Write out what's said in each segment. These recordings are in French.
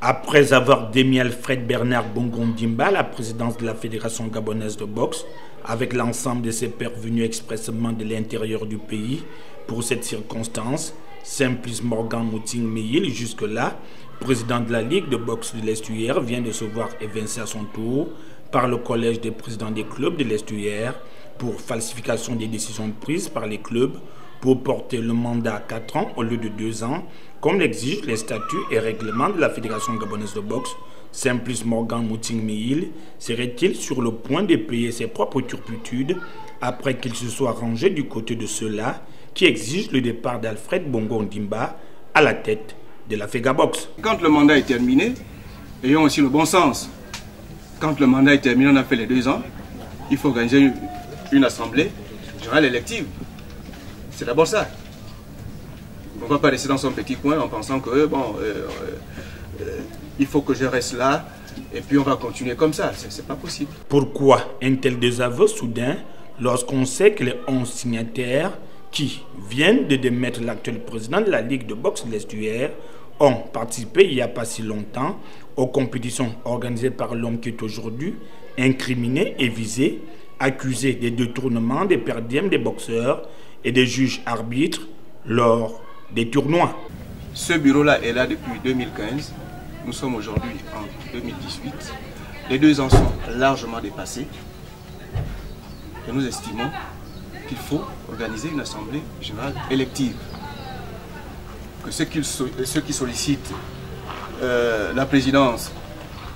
Après avoir démis Alfred Bernard Bongo Ondimba à la présidence de la Fédération gabonaise de boxe, avec l'ensemble de ses pairs venus expressément de l'intérieur du pays pour cette circonstance, Simplice Morgan Mouting Meyil, jusque-là, président de la Ligue de boxe de l'Estuaire, vient de se voir évincé à son tour par le collège des présidents des clubs de l'Estuaire pour falsification des décisions prises par les clubs pour porter le mandat à 4 ans au lieu de 2 ans, comme l'exigent les statuts et règlements de la Fédération gabonaise de boxe. Simplice Morgan Mouting Meyil serait-il sur le point de payer ses propres turpitudes après qu'il se soit rangé du côté de ceux-là qui exigent le départ d'Alfred Bongo Ondimba à la tête de la FEGABOX? Quand le mandat est terminé, ayons aussi le bon sens. Quand le mandat est terminé, on a fait les 2 ans, il faut organiser une assemblée générale élective. C'est d'abord ça. On ne va pas rester dans son petit coin en pensant que il faut que je reste là et puis on va continuer comme ça. C'est pas possible. Pourquoi un tel désaveu soudain lorsqu'on sait que les 11 signataires qui viennent de démettre l'actuel président de la Ligue de boxe de l'Estuaire ont participé il n'y a pas si longtemps aux compétitions organisées par l'homme qui est aujourd'hui incriminé et visé, accusé des détournements des perdièmes des boxeurs et des juges arbitres lors des tournois? Ce bureau-là est là depuis 2015. Nous sommes aujourd'hui en 2018. Les 2 ans sont largement dépassés. Et nous estimons qu'il faut organiser une assemblée générale élective. Que ceux qui sollicitent la présidence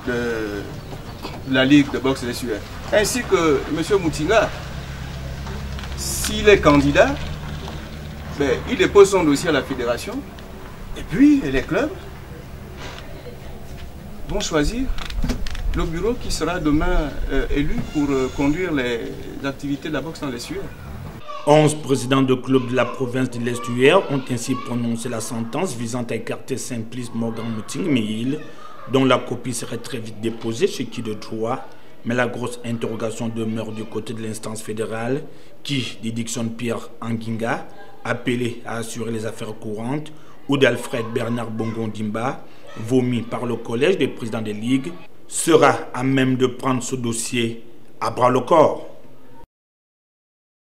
de la Ligue de boxe des Suèdes, ainsi que M. Moutinga, s'il est candidat, il dépose son dossier à la fédération et puis les clubs vont choisir le bureau qui sera demain élu pour conduire les activités de la boxe dans les Suèdes. 11 présidents de clubs de la province de l'Estuaire ont ainsi prononcé la sentence visant à écarter Simplice Morgan Mouting Meyil, dont la copie serait très vite déposée chez qui de droit. Mais la grosse interrogation demeure du côté de l'instance fédérale qui, d'Edickson Pierre Anguinga, appelé à assurer les affaires courantes, ou d'Alfred Bernard Bongo Ondimba, vomi par le collège des présidents des ligues, sera à même de prendre ce dossier à bras le corps.